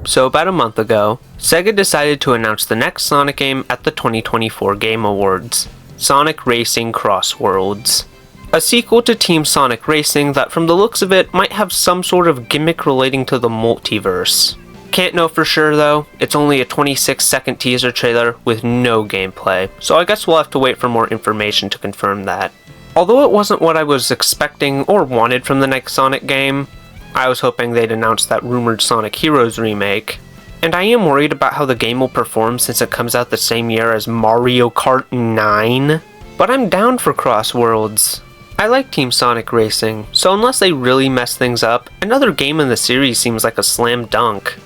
So about a month ago, Sega decided to announce the next Sonic game at the 2024 Game Awards, Sonic Racing Cross Worlds. A sequel to Team Sonic Racing that from the looks of it might have some sort of gimmick relating to the multiverse. Can't know for sure though, it's only a 26-second teaser trailer with no gameplay, so I guess we'll have to wait for more information to confirm that. Although it wasn't what I was expecting or wanted from the next Sonic game, I was hoping they'd announce that rumored Sonic Heroes remake, and I am worried about how the game will perform since it comes out the same year as Mario Kart 9, but I'm down for Cross Worlds. I like Team Sonic Racing, so unless they really mess things up, another game in the series seems like a slam dunk.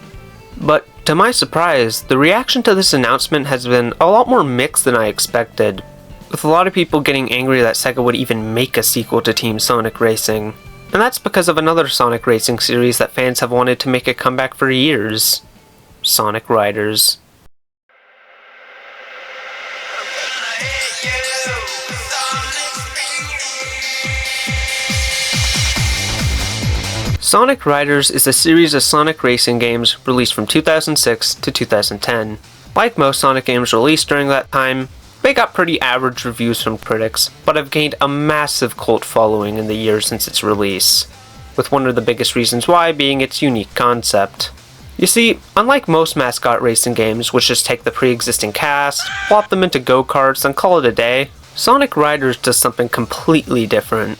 But to my surprise, the reaction to this announcement has been a lot more mixed than I expected, with a lot of people getting angry that Sega would even make a sequel to Team Sonic Racing. And that's because of another Sonic Racing series that fans have wanted to make a comeback for years, Sonic Riders. Sonic Riders is a series of Sonic racing games released from 2006 to 2010. Like most Sonic games released during that time, they got pretty average reviews from critics, but have gained a massive cult following in the years since its release, with one of the biggest reasons why being its unique concept. You see, unlike most mascot racing games, which just take the pre-existing cast, plop them into go-karts, and call it a day, Sonic Riders does something completely different.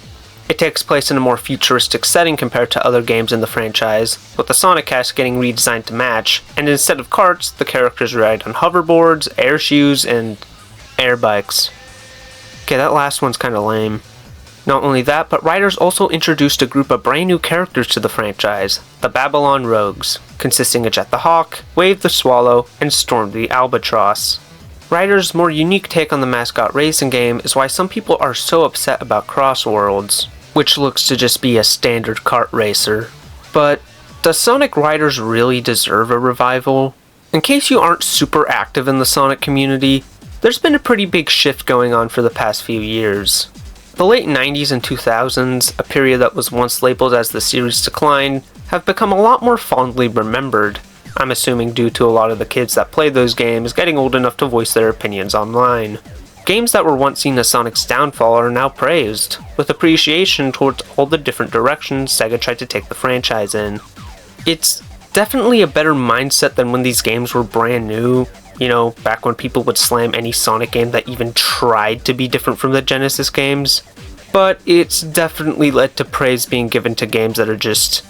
It takes place in a more futuristic setting compared to other games in the franchise, with the Sonic cast getting redesigned to match, and instead of carts, the characters ride on hoverboards, air shoes, and air bikes. Okay, that last one's kinda lame. Not only that, but Riders also introduced a group of brand new characters to the franchise, the Babylon Rogues, consisting of Jet the Hawk, Wave the Swallow, and Storm the Albatross. Riders' more unique take on the mascot racing game is why some people are so upset about Cross Worlds, which looks to just be a standard kart racer. But does Sonic Riders really deserve a revival? In case you aren't super active in the Sonic community, there's been a pretty big shift going on for the past few years. The late 90s and 2000s, a period that was once labeled as the series' decline, have become a lot more fondly remembered, I'm assuming due to a lot of the kids that played those games getting old enough to voice their opinions online. Games that were once seen as Sonic's downfall are now praised, with appreciation towards all the different directions Sega tried to take the franchise in. It's definitely a better mindset than when these games were brand new, you know, back when people would slam any Sonic game that even tried to be different from the Genesis games. But it's definitely led to praise being given to games that are just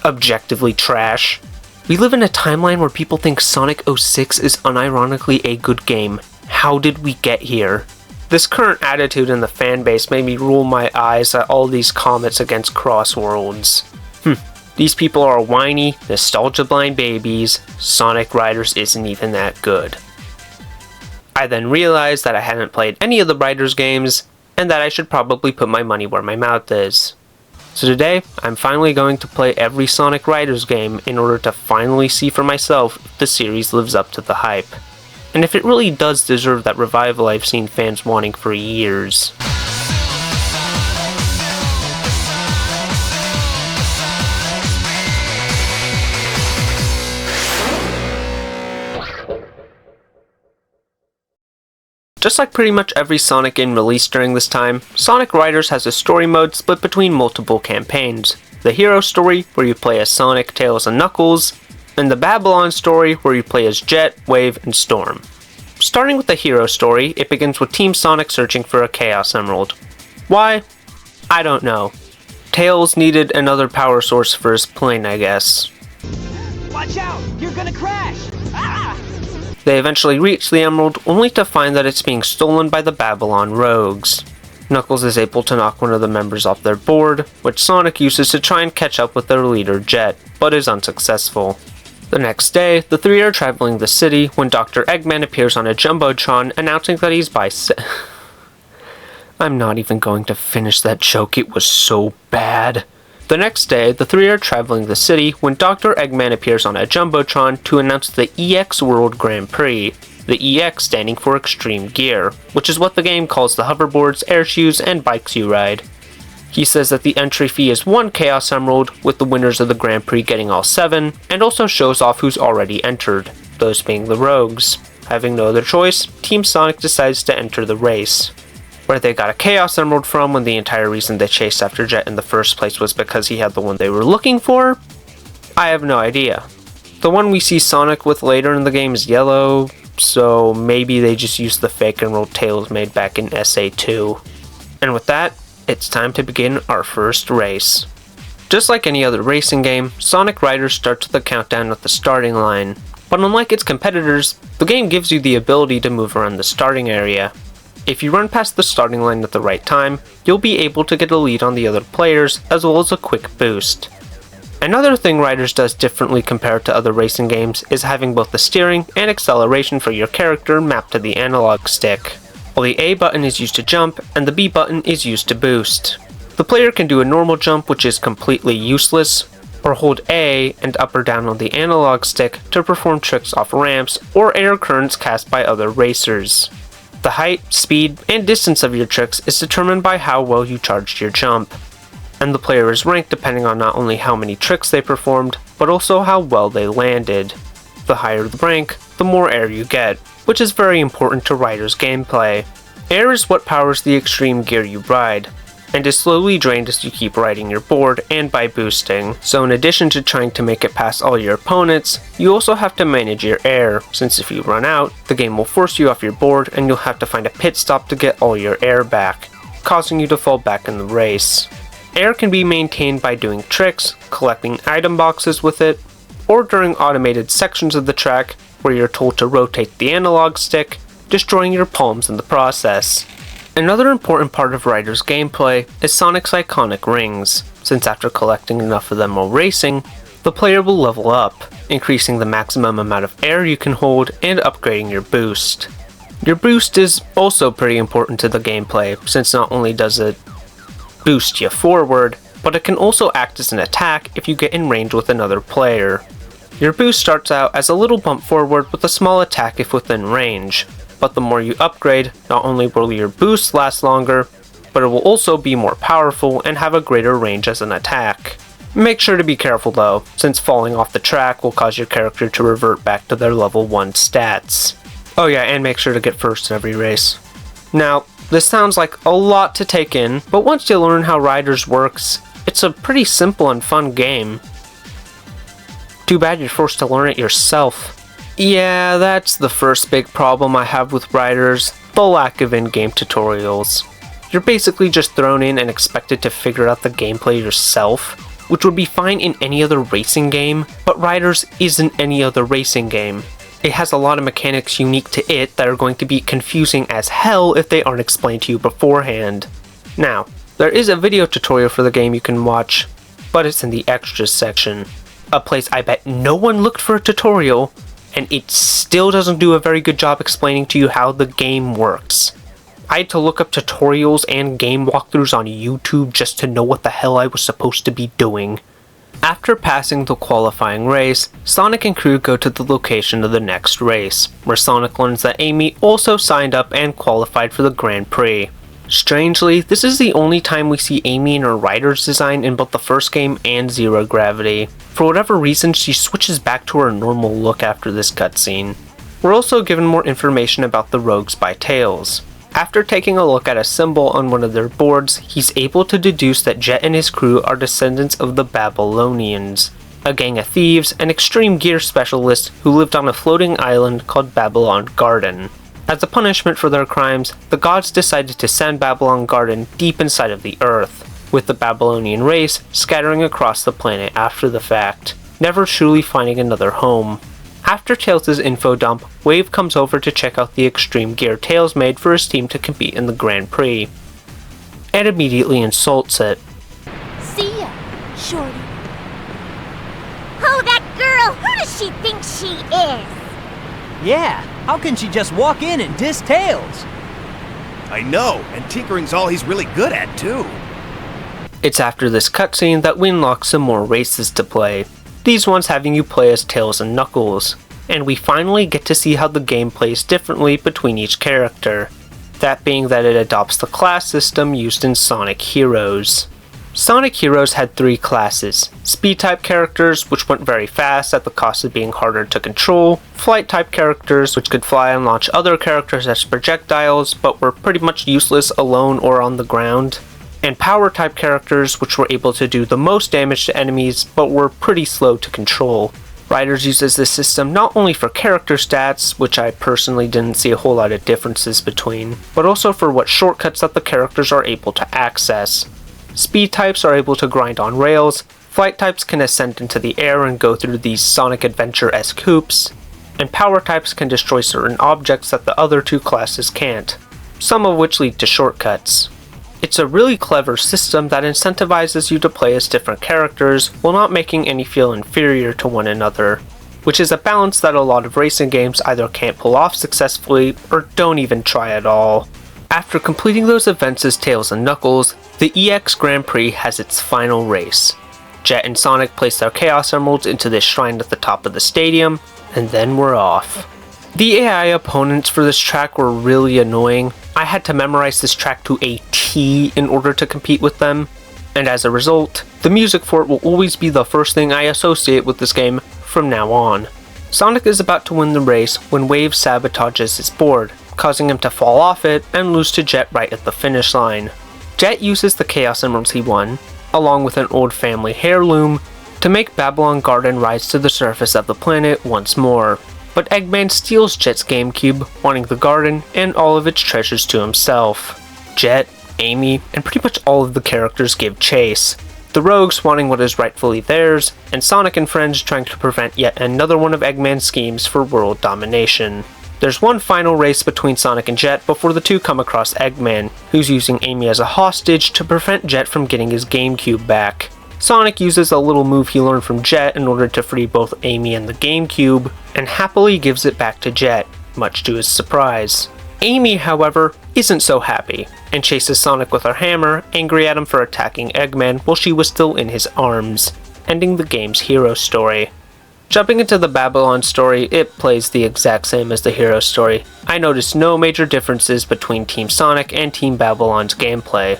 objectively trash. We live in a timeline where people think Sonic 06 is unironically a good game. How did we get here? This current attitude in the fanbase made me roll my eyes at all these comments against Cross Worlds. These people are whiny, nostalgia-blind babies. Sonic Riders isn't even that good. I then realized that I hadn't played any of the Riders games, and that I should probably put my money where my mouth is. So today, I'm finally going to play every Sonic Riders game in order to finally see for myself if the series lives up to the hype, and if it really does deserve that revival I've seen fans wanting for years. Just like pretty much every Sonic game released during this time, Sonic Riders has a story mode split between multiple campaigns. The Hero story, where you play as Sonic, Tails, and Knuckles, and the Babylon story, where you play as Jet, Wave, and Storm. Starting with the Hero story, it begins with Team Sonic searching for a Chaos Emerald. Why? I don't know. Tails needed another power source for his plane, I guess. Watch out! You're gonna crash! Ah! They eventually reach the Emerald, only to find that it's being stolen by the Babylon Rogues. Knuckles is able to knock one of the members off their board, which Sonic uses to try and catch up with their leader Jet, but is unsuccessful. The next day, the three are traveling the city when Dr. Eggman appears on a Jumbotron announcing that he's I'm not even going to finish that joke, it was so bad. The next day, the three are traveling the city when Dr. Eggman appears on a Jumbotron to announce the EX World Grand Prix, the EX standing for Extreme Gear, which is what the game calls the hoverboards, air shoes, and bikes you ride. He says that the entry fee is 1 Chaos Emerald, with the winners of the Grand Prix getting all 7, and also shows off who's already entered, those being the rogues. Having no other choice, Team Sonic decides to enter the race. Where they got a Chaos Emerald from when the entire reason they chased after Jet in the first place was because he had the one they were looking for? I have no idea. The one we see Sonic with later in the game is yellow, so maybe they just used the fake emerald Tails made back in SA2. And with that, it's time to begin our first race. Just like any other racing game, Sonic Riders starts the countdown at the starting line, but unlike its competitors, the game gives you the ability to move around the starting area. If you run past the starting line at the right time, you'll be able to get a lead on the other players, as well as a quick boost. Another thing Riders does differently compared to other racing games is having both the steering and acceleration for your character mapped to the analog stick. While the A button is used to jump, and the B button is used to boost. The player can do a normal jump, which is completely useless, or hold A and up or down on the analog stick to perform tricks off ramps or air currents cast by other racers. The height, speed, and distance of your tricks is determined by how well you charged your jump, and the player is ranked depending on not only how many tricks they performed, but also how well they landed. The higher the rank, the more air you get, which is very important to Riders' gameplay. Air is what powers the extreme gear you ride, and is slowly drained as you keep riding your board and by boosting. So in addition to trying to make it past all your opponents, you also have to manage your air, since if you run out, the game will force you off your board and you'll have to find a pit stop to get all your air back, causing you to fall back in the race. Air can be maintained by doing tricks, collecting item boxes with it, or during automated sections of the track where you're told to rotate the analog stick, destroying your palms in the process. Another important part of Riders' gameplay is Sonic's iconic rings, since after collecting enough of them while racing, the player will level up, increasing the maximum amount of air you can hold and upgrading your boost. Your boost is also pretty important to the gameplay, since not only does it boost you forward, but it can also act as an attack if you get in range with another player. Your boost starts out as a little bump forward with a small attack if within range, but the more you upgrade, not only will your boost last longer, but it will also be more powerful and have a greater range as an attack. Make sure to be careful though, since falling off the track will cause your character to revert back to their level 1 stats. Oh yeah, and make sure to get first in every race. Now, this sounds like a lot to take in, but once you learn how Riders works, it's a pretty simple and fun game. Too bad you're forced to learn it yourself. Yeah, that's the first big problem I have with Riders, the lack of in-game tutorials. You're basically just thrown in and expected to figure out the gameplay yourself, which would be fine in any other racing game, but Riders isn't any other racing game. It has a lot of mechanics unique to it that are going to be confusing as hell if they aren't explained to you beforehand. Now, there is a video tutorial for the game you can watch, but it's in the extras section. A place I bet no one looked for a tutorial, and it still doesn't do a very good job explaining to you how the game works. I had to look up tutorials and game walkthroughs on YouTube just to know what the hell I was supposed to be doing. After passing the qualifying race, Sonic and crew go to the location of the next race, where Sonic learns that Amy also signed up and qualified for the Grand Prix. Strangely, this is the only time we see Amy in her rider's design in both the first game and Zero Gravity. For whatever reason, she switches back to her normal look after this cutscene. We're also given more information about the rogues by Tails. After taking a look at a symbol on one of their boards, he's able to deduce that Jet and his crew are descendants of the Babylonians, a gang of thieves and extreme gear specialists who lived on a floating island called Babylon Garden. As a punishment for their crimes, the gods decided to send Babylon Garden deep inside of the earth, with the Babylonian race scattering across the planet after the fact, never truly finding another home. After Tails' info dump, Wave comes over to check out the extreme gear Tails made for his team to compete in the Grand Prix, and immediately insults it. See ya, shorty. Oh, that girl! Who does she think she is? Yeah, how can she just walk in and diss Tails? I know, and tinkering's all he's really good at, too. It's after this cutscene that we unlock some more races to play, these ones having you play as Tails and Knuckles, and we finally get to see how the game plays differently between each character, that being that it adopts the class system used in Sonic Heroes. Sonic Heroes had 3 classes: speed-type characters, which went very fast at the cost of being harder to control, flight-type characters, which could fly and launch other characters as projectiles, but were pretty much useless alone or on the ground, and power-type characters, which were able to do the most damage to enemies, but were pretty slow to control. Riders uses this system not only for character stats, which I personally didn't see a whole lot of differences between, but also for what shortcuts that the characters are able to access. Speed types are able to grind on rails, flight types can ascend into the air and go through these Sonic Adventure-esque hoops, and power types can destroy certain objects that the other 2 classes can't, some of which lead to shortcuts. It's a really clever system that incentivizes you to play as different characters while not making any feel inferior to one another, which is a balance that a lot of racing games either can't pull off successfully or don't even try at all. After completing those events as Tails and Knuckles, the EX Grand Prix has its final race. Jet and Sonic place their Chaos Emeralds into this shrine at the top of the stadium, and then we're off. The AI opponents for this track were really annoying. I had to memorize this track to a T in order to compete with them, and as a result, the music for it will always be the first thing I associate with this game from now on. Sonic is about to win the race when Wave sabotages his board, causing him to fall off it and lose to Jet right at the finish line. Jet uses the Chaos Emeralds he won, along with an old family heirloom, to make Babylon Garden rise to the surface of the planet once more. But Eggman steals Jet's GameCube, wanting the garden and all of its treasures to himself. Jet, Amy, and pretty much all of the characters give chase, the rogues wanting what is rightfully theirs, and Sonic and friends trying to prevent yet another one of Eggman's schemes for world domination. There's one final race between Sonic and Jet before the 2 come across Eggman, who's using Amy as a hostage to prevent Jet from getting his GameCube back. Sonic uses a little move he learned from Jet in order to free both Amy and the GameCube, and happily gives it back to Jet, much to his surprise. Amy, however, isn't so happy, and chases Sonic with her hammer, angry at him for attacking Eggman while she was still in his arms, ending the game's hero story. Jumping into the Babylon story, it plays the exact same as the hero story. I noticed no major differences between Team Sonic and Team Babylon's gameplay.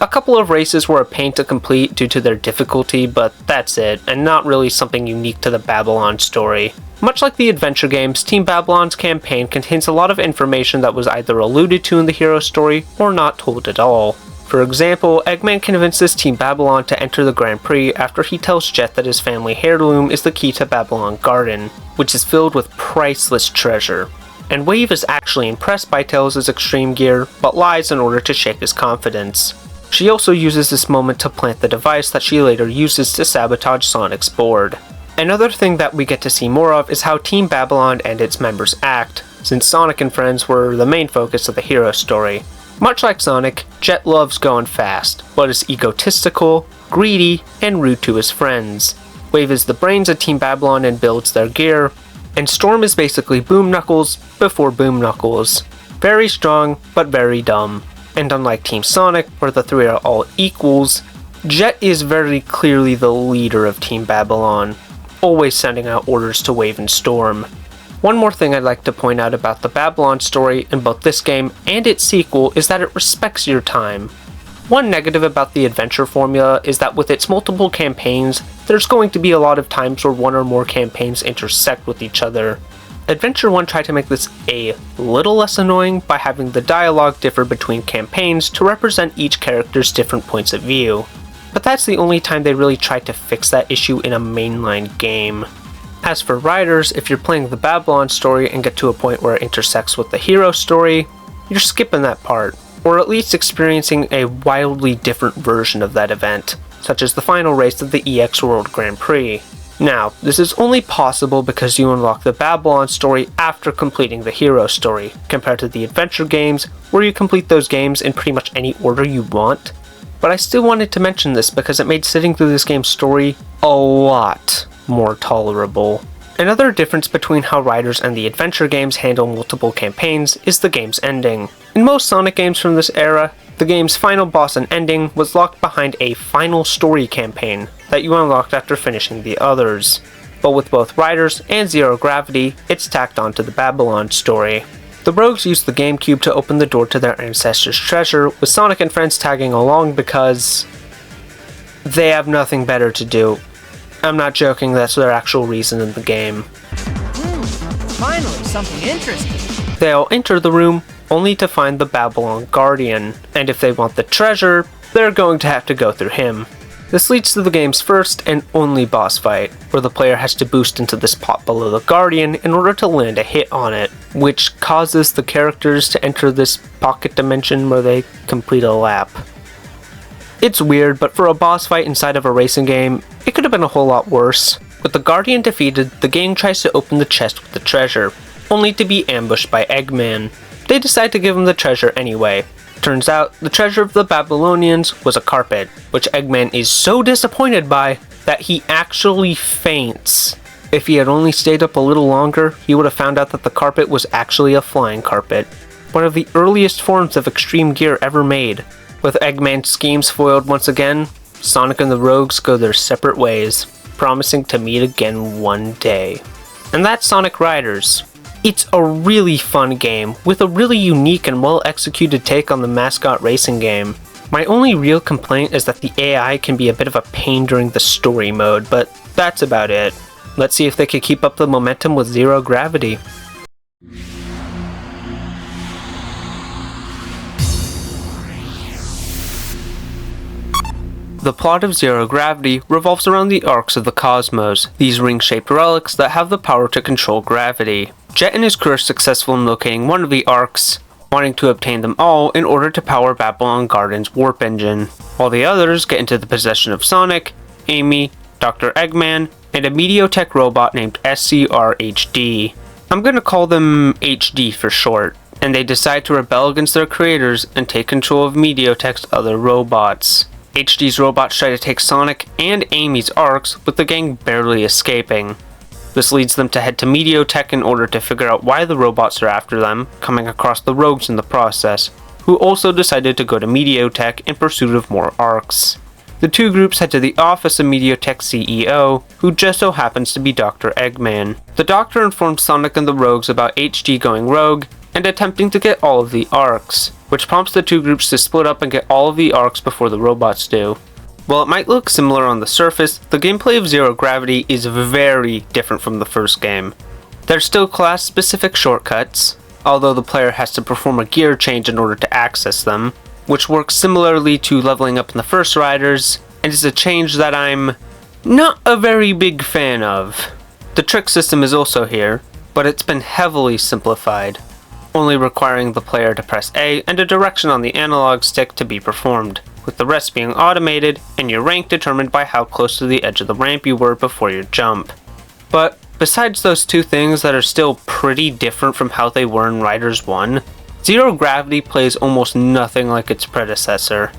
A couple of races were a pain to complete due to their difficulty, but that's it, and not really something unique to the Babylon story. Much like the adventure games, Team Babylon's campaign contains a lot of information that was either alluded to in the hero story or not told at all. For example, Eggman convinces Team Babylon to enter the Grand Prix after he tells Jet that his family heirloom is the key to Babylon Garden, which is filled with priceless treasure. And Wave is actually impressed by Tails' extreme gear, but lies in order to shake his confidence. She also uses this moment to plant the device that she later uses to sabotage Sonic's board. Another thing that we get to see more of is how Team Babylon and its members act, since Sonic and friends were the main focus of the hero story. Much like Sonic, Jet loves going fast, but is egotistical, greedy, and rude to his friends. Wave is the brains of Team Babylon and builds their gear, and Storm is basically Boom Knuckles before Boom Knuckles. Very strong, but very dumb. And unlike Team Sonic, where the 3 are all equals, Jet is very clearly the leader of Team Babylon, always sending out orders to Wave and Storm. One more thing I'd like to point out about the Babylon story in both this game and its sequel is that it respects your time. One negative about the adventure formula is that with its multiple campaigns, there's going to be a lot of times where one or more campaigns intersect with each other. Adventure 1 tried to make this a little less annoying by having the dialogue differ between campaigns to represent each character's different points of view. But that's the only time they really tried to fix that issue in a mainline game. As for riders, if you're playing the Babylon story and get to a point where it intersects with the hero story, you're skipping that part, or at least experiencing a wildly different version of that event, such as the final race of the EX World Grand Prix. Now, this is only possible because you unlock the Babylon story after completing the hero story, compared to the adventure games, where you complete those games in pretty much any order you want. But I still wanted to mention this because it made sitting through this game's story a lot more tolerable. Another difference between how Riders and the adventure games handle multiple campaigns is the game's ending. In most Sonic games from this era, the game's final boss and ending was locked behind a final story campaign that you unlocked after finishing the others. But with both Riders and Zero Gravity, it's tacked onto the Babylon story. The rogues used the GameCube to open the door to their ancestors' treasure, with Sonic and friends tagging along because They have nothing better to do. I'm not joking, that's their actual reason in the game. Finally, something interesting. They'll enter the room only to find the Babylon Guardian, and if they want the treasure, they're going to have to go through him. This leads to the game's first and only boss fight, where the player has to boost into this pot below the Guardian in order to land a hit on it, which causes the characters to enter this pocket dimension where they complete a lap. It's weird, but for a boss fight inside of a racing game, it could have been a whole lot worse. With the Guardian defeated, the gang tries to open the chest with the treasure, only to be ambushed by Eggman. They decide to give him the treasure anyway. Turns out, the treasure of the Babylonians was a carpet, which Eggman is so disappointed by that he actually faints. If he had only stayed up a little longer, he would have found out that the carpet was actually a flying carpet, one of the earliest forms of extreme gear ever made. With Eggman's schemes foiled once again, Sonic and the Rogues go their separate ways, promising to meet again one day. And that's Sonic Riders. It's a really fun game, with a really unique and well-executed take on the mascot racing game. My only real complaint is that the AI can be a bit of a pain during the story mode, but that's about it. Let's see if they can keep up the momentum with Zero Gravity. The plot of Zero Gravity revolves around the arcs of the cosmos, these ring-shaped relics that have the power to control gravity. Jet and his crew are successful in locating one of the arcs, wanting to obtain them all in order to power Babylon Garden's warp engine, while the others get into the possession of Sonic, Amy, Dr. Eggman, and a Mediotech robot named SCRHD. I'm gonna call them HD for short, and they decide to rebel against their creators and take control of Mediotech's other robots. HD's robots try to take Sonic and Amy's arcs, with the gang barely escaping. This leads them to head to Mediotech in order to figure out why the robots are after them, coming across the Rogues in the process, who also decided to go to Mediotech in pursuit of more arcs. The two groups head to the office of Mediotech's CEO, who just so happens to be Dr. Eggman. The Doctor informs Sonic and the Rogues about HD going rogue and attempting to get all of the arcs, which prompts the two groups to split up and get all of the arcs before the robots do. While it might look similar on the surface, the gameplay of Zero Gravity is very different from the first game. There's still class-specific shortcuts, although the player has to perform a gear change in order to access them, which works similarly to leveling up in the first Riders, and is a change that I'm not a very big fan of. The trick system is also here, but it's been heavily simplified, only requiring the player to press A and a direction on the analog stick to be performed, with the rest being automated and your rank determined by how close to the edge of the ramp you were before your jump. But besides those two things that are still pretty different from how they were in Riders 1, Zero Gravity plays almost nothing like its predecessor.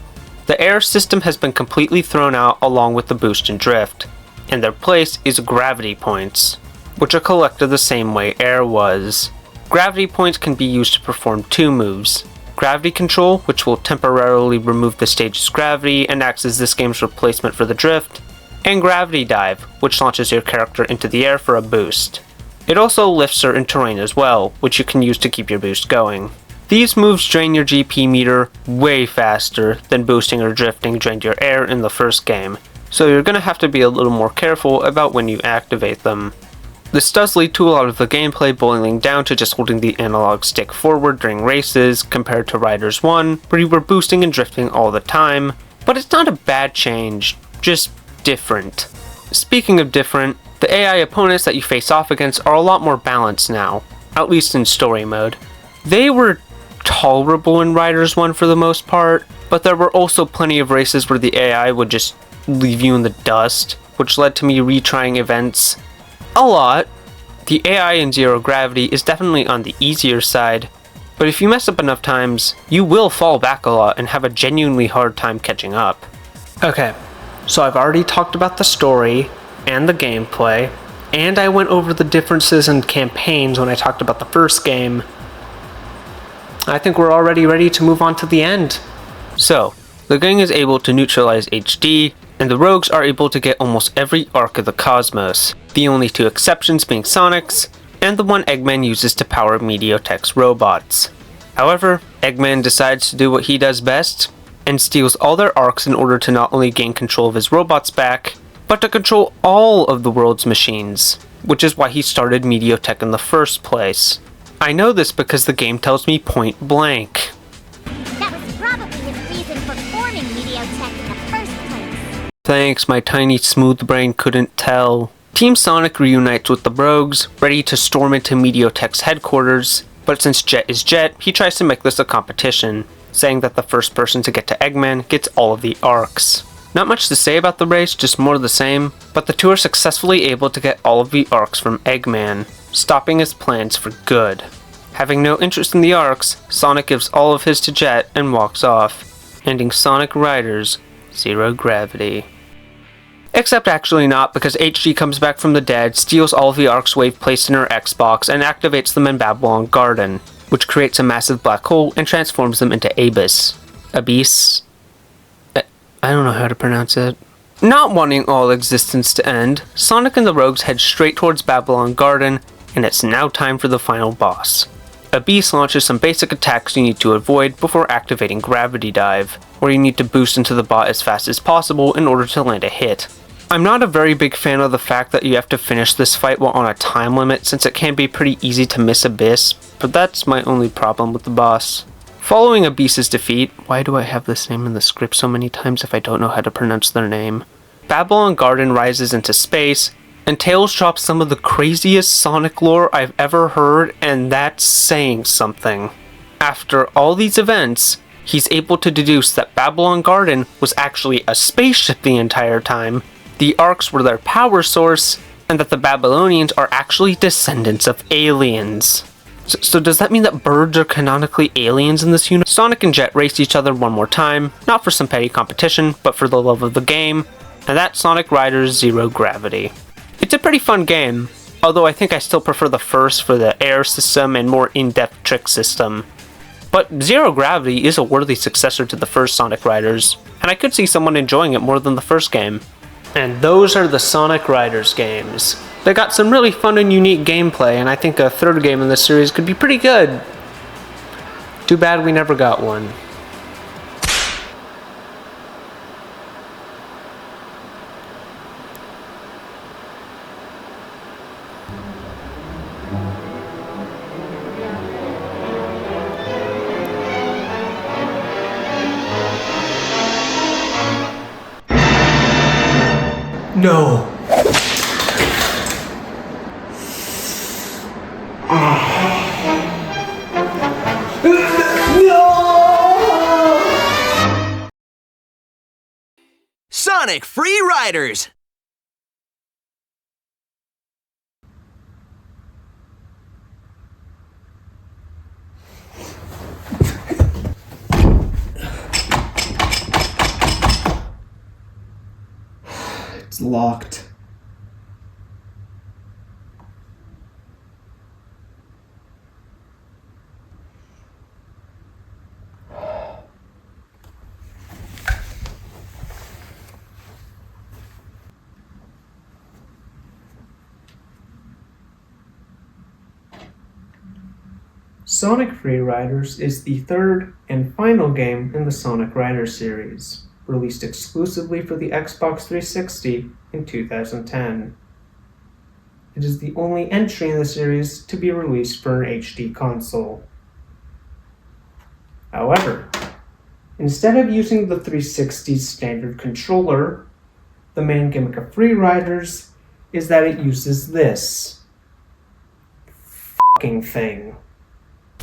The air system has been completely thrown out along with the boost and drift. In their place is gravity points, which are collected the same way air was. Gravity points can be used to perform two moves. Gravity Control, which will temporarily remove the stage's gravity and acts as this game's replacement for the drift, and Gravity Dive, which launches your character into the air for a boost. It also lifts certain terrain as well, which you can use to keep your boost going. These moves drain your GP meter way faster than boosting or drifting drained your air in the first game, so you're going to have to be a little more careful about when you activate them. This does lead to a lot of the gameplay boiling down to just holding the analog stick forward during races, compared to Riders 1, where you were boosting and drifting all the time, but it's not a bad change, just different. Speaking of different, the AI opponents that you face off against are a lot more balanced now, at least in story mode. They were tolerable in Riders 1 for the most part, but there were also plenty of races where the AI would just leave you in the dust, which led to me retrying events a lot. The AI in Zero Gravity is definitely on the easier side, but if you mess up enough times, you will fall back a lot and have a genuinely hard time catching up. Okay, so I've already talked about the story and the gameplay, and I went over the differences in campaigns when I talked about the first game. I think we're already ready to move on to the end. So, the gang is able to neutralize HD, and the Rogues are able to get almost every arc of the cosmos, the only two exceptions being Sonic's, and the one Eggman uses to power Mediotech's robots. However, Eggman decides to do what he does best, and steals all their arcs in order to not only gain control of his robots back, but to control all of the world's machines, which is why he started Mediotech in the first place. I know this because the game tells me point blank. That was probably his reason for forming Mediotech in the first place. Thanks, my tiny smooth brain couldn't tell. Team Sonic reunites with the Rogues, ready to storm into Mediotech's headquarters, but since Jet is Jet, he tries to make this a competition, saying that the first person to get to Eggman gets all of the arcs. Not much to say about the race, just more of the same, but the two are successfully able to get all of the arcs from Eggman, stopping his plans for good. Having no interest in the arcs, Sonic gives all of his to Jet and walks off, ending Sonic Riders Zero Gravity. Except actually not, because HD comes back from the dead, steals all of the arcs Wave placed in her Xbox, and activates them in Babylon Garden, which creates a massive black hole and transforms them into Abyss. Abyss? I don't know how to pronounce it. Not wanting all existence to end, Sonic and the Rogues head straight towards Babylon Garden, and it's now time for the final boss. Abyss launches some basic attacks you need to avoid before activating Gravity Dive, where you need to boost into the bot as fast as possible in order to land a hit. I'm not a very big fan of the fact that you have to finish this fight while on a time limit, since it can be pretty easy to miss Abyss, but that's my only problem with the boss. Following Abyss's defeat, why do I have this name in the script so many times if I don't know how to pronounce their name? Babylon Garden rises into space, and Tails drops some of the craziest Sonic lore I've ever heard, and that's saying something. After all these events, he's able to deduce that Babylon Garden was actually a spaceship the entire time, the arcs were their power source, and that the Babylonians are actually descendants of aliens. So does that mean that birds are canonically aliens in this universe? Sonic and Jet race each other one more time, not for some petty competition, but for the love of the game, and that's Sonic Riders Zero Gravity. It's a pretty fun game, although I think I still prefer the first for the air system and more in-depth trick system. But Zero Gravity is a worthy successor to the first Sonic Riders, and I could see someone enjoying it more than the first game. And those are the Sonic Riders games. They got some really fun and unique gameplay, and I think a third game in this series could be pretty good. Too bad we never got one. No. Sonic Free Riders! It's locked. Sonic Free Riders is the third and final game in the Sonic Riders series, released exclusively for the Xbox 360 in 2010. It is the only entry in the series to be released for an HD console. However, instead of using the 360's standard controller, the main gimmick of Free Riders is that it uses this fucking thing.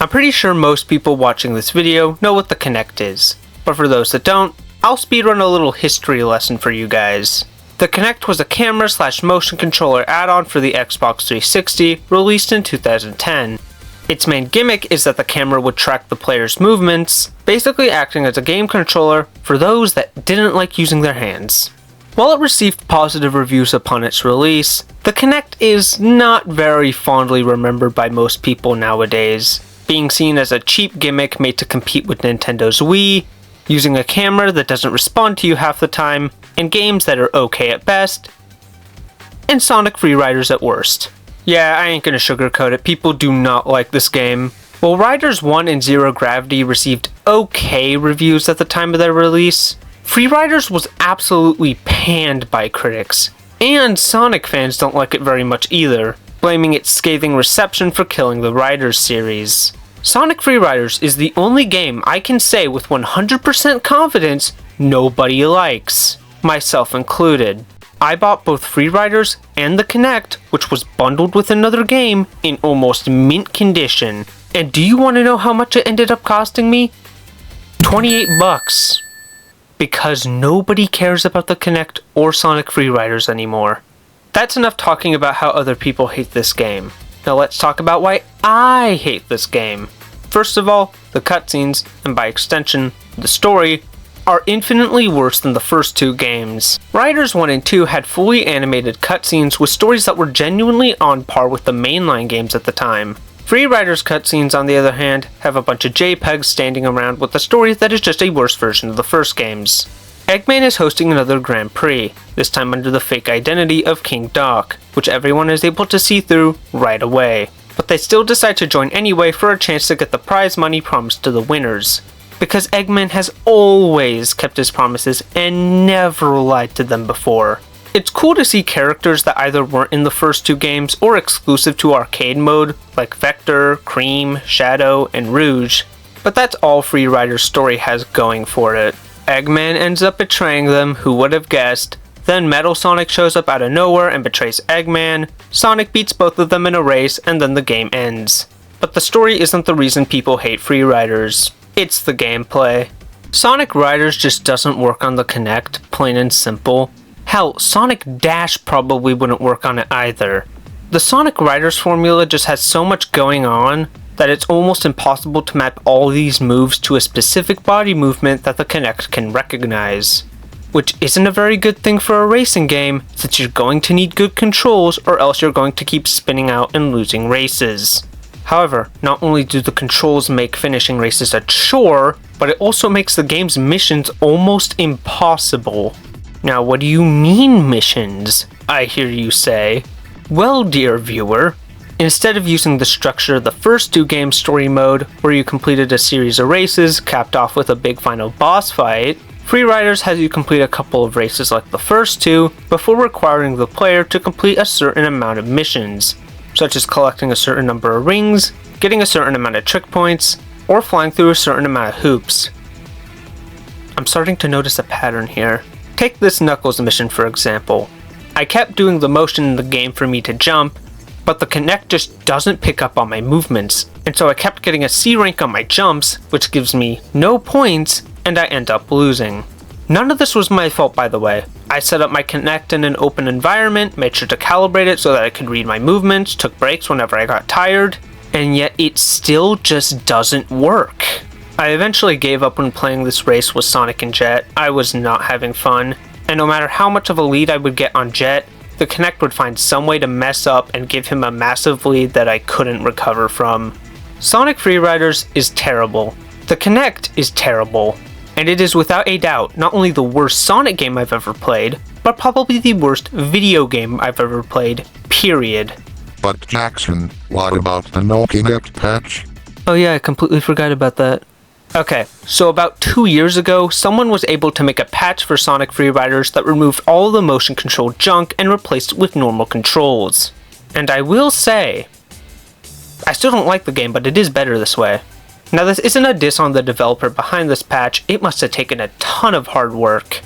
I'm pretty sure most people watching this video know what the Kinect is, but for those that don't, I'll speedrun a little history lesson for you guys. The Kinect was a camera/motion controller add-on for the Xbox 360, released in 2010. Its main gimmick is that the camera would track the player's movements, basically acting as a game controller for those that didn't like using their hands. While it received positive reviews upon its release, the Kinect is not very fondly remembered by most people nowadays, being seen as a cheap gimmick made to compete with Nintendo's Wii, using a camera that doesn't respond to you half the time, and games that are okay at best, and Sonic Free Riders at worst. Yeah, I ain't gonna sugarcoat it, people do not like this game. While Riders 1 and Zero Gravity received okay reviews at the time of their release, Free Riders was absolutely panned by critics, and Sonic fans don't like it very much either, blaming its scathing reception for killing the Riders series. Sonic Free Riders is the only game I can say with 100% confidence nobody likes, myself included. I bought both Free Riders and the Kinect, which was bundled with another game, in almost mint condition. And do you want to know how much it ended up costing me? $28. Because nobody cares about the Kinect or Sonic Free Riders anymore. That's enough talking about how other people hate this game. Now let's talk about why I hate this game. First of all, the cutscenes, and by extension, the story, are infinitely worse than the first two games. Riders 1 and 2 had fully animated cutscenes with stories that were genuinely on par with the mainline games at the time. Free Riders cutscenes, on the other hand, have a bunch of JPEGs standing around with a story that is just a worse version of the first games. Eggman is hosting another Grand Prix, this time under the fake identity of King Doc, which everyone is able to see through right away. But they still decide to join anyway for a chance to get the prize money promised to the winners. Because Eggman has always kept his promises and never lied to them before. It's cool to see characters that either weren't in the first two games or exclusive to arcade mode, like Vector, Cream, Shadow, and Rouge, but that's all Free Riders' story has going for it. Eggman ends up betraying them, who would have guessed, then Metal Sonic shows up out of nowhere and betrays Eggman, Sonic beats both of them in a race, and then the game ends. But the story isn't the reason people hate Free Riders. It's the gameplay. Sonic Riders just doesn't work on the Kinect, plain and simple. Hell, Sonic Dash probably wouldn't work on it either. The Sonic Riders formula just has so much going on that it's almost impossible to map all these moves to a specific body movement that the Kinect can recognize. Which isn't a very good thing for a racing game, since you're going to need good controls or else you're going to keep spinning out and losing races. However, not only do the controls make finishing races a chore, but it also makes the game's missions almost impossible. Now, what do you mean missions? I hear you say. Well, dear viewer, instead of using the structure of the first two games' story mode, where you completed a series of races, capped off with a big final boss fight, Free Riders has you complete a couple of races like the first two, before requiring the player to complete a certain amount of missions, such as collecting a certain number of rings, getting a certain amount of trick points, or flying through a certain amount of hoops. I'm starting to notice a pattern here. Take this Knuckles mission for example. I kept doing the motion in the game for me to jump, but the Kinect just doesn't pick up on my movements, and so I kept getting a C rank on my jumps, which gives me no points, and I end up losing. None of this was my fault, by the way. I set up my Kinect in an open environment, made sure to calibrate it so that I could read my movements, took breaks whenever I got tired, and yet it still just doesn't work. I eventually gave up when playing this race with Sonic and Jet. I was not having fun, and no matter how much of a lead I would get on Jet, the Kinect would find some way to mess up and give him a massive lead that I couldn't recover from. Sonic Free Riders is terrible. The Kinect is terrible. And it is without a doubt not only the worst Sonic game I've ever played, but probably the worst video game I've ever played, period. But Jaxon, what about the no Kinect patch? Oh yeah, I completely forgot about that. Okay, so about 2 years ago, someone was able to make a patch for Sonic Free Riders that removed all the motion control junk and replaced it with normal controls. And I will say, I still don't like the game, but it is better this way. Now this isn't a diss on the developer behind this patch, it must have taken a ton of hard work.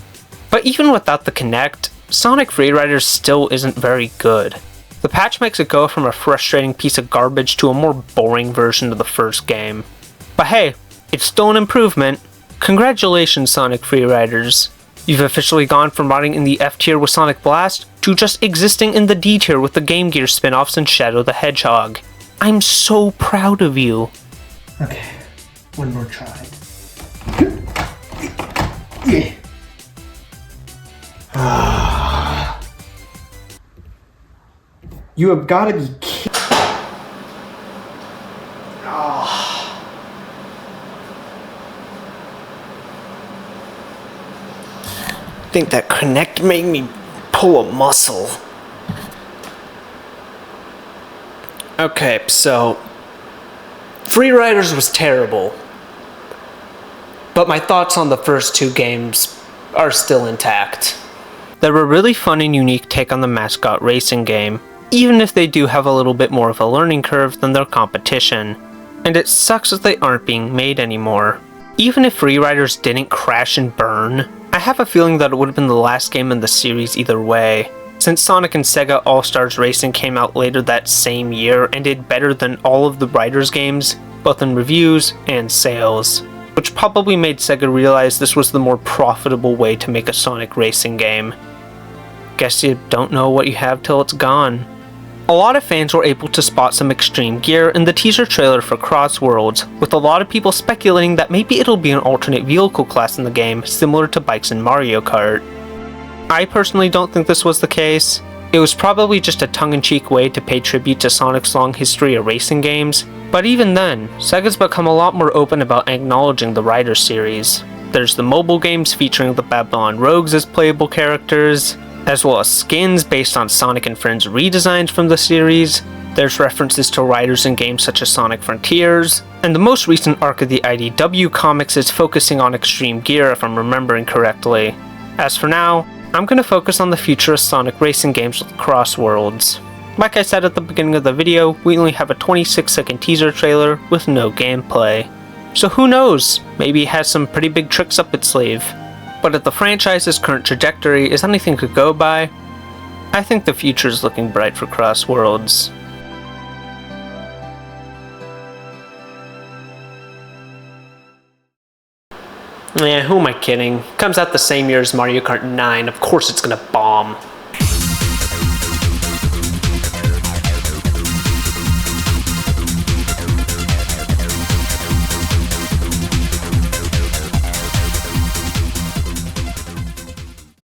But even without the Kinect, Sonic Free Riders still isn't very good. The patch makes it go from a frustrating piece of garbage to a more boring version of the first game. But hey, it's still an improvement. Congratulations, Sonic Free Riders. You've officially gone from rotting in the F tier with Sonic Blast to just existing in the D tier with the Game Gear spin-offs and Shadow the Hedgehog. I'm so proud of you. Okay, one more try. You have got to be kidding. I think that Kinect made me pull a muscle. Okay, so Free Riders was terrible, but my thoughts on the first two games are still intact. They're a really fun and unique take on the mascot racing game, even if they do have a little bit more of a learning curve than their competition, and it sucks that they aren't being made anymore. Even if Free Riders didn't crash and burn, I have a feeling that it would have been the last game in the series either way, since Sonic and Sega All-Stars Racing came out later that same year and did better than all of the Riders games, both in reviews and sales, which probably made Sega realize this was the more profitable way to make a Sonic racing game. Guess you don't know what you have till it's gone. A lot of fans were able to spot some extreme gear in the teaser trailer for Cross Worlds, with a lot of people speculating that maybe it'll be an alternate vehicle class in the game, similar to bikes in Mario Kart. I personally don't think this was the case. It was probably just a tongue-in-cheek way to pay tribute to Sonic's long history of racing games, but even then, Sega's become a lot more open about acknowledging the Riders series. There's the mobile games featuring the Babylon Rogues as playable characters, as well as skins based on Sonic and Friends redesigns from the series. There's references to Riders in games such as Sonic Frontiers, and the most recent arc of the IDW comics is focusing on extreme gear if I'm remembering correctly. As for now, I'm going to focus on the future of Sonic racing games with Cross Worlds. Like I said at the beginning of the video, we only have a 26-second teaser trailer with no gameplay. So who knows, maybe it has some pretty big tricks up its sleeve. But if the franchise's current trajectory is anything to go by, I think the future is looking bright for Cross Worlds. Yeah, who am I kidding? Comes out the same year as Mario Kart 9, of course it's gonna bomb.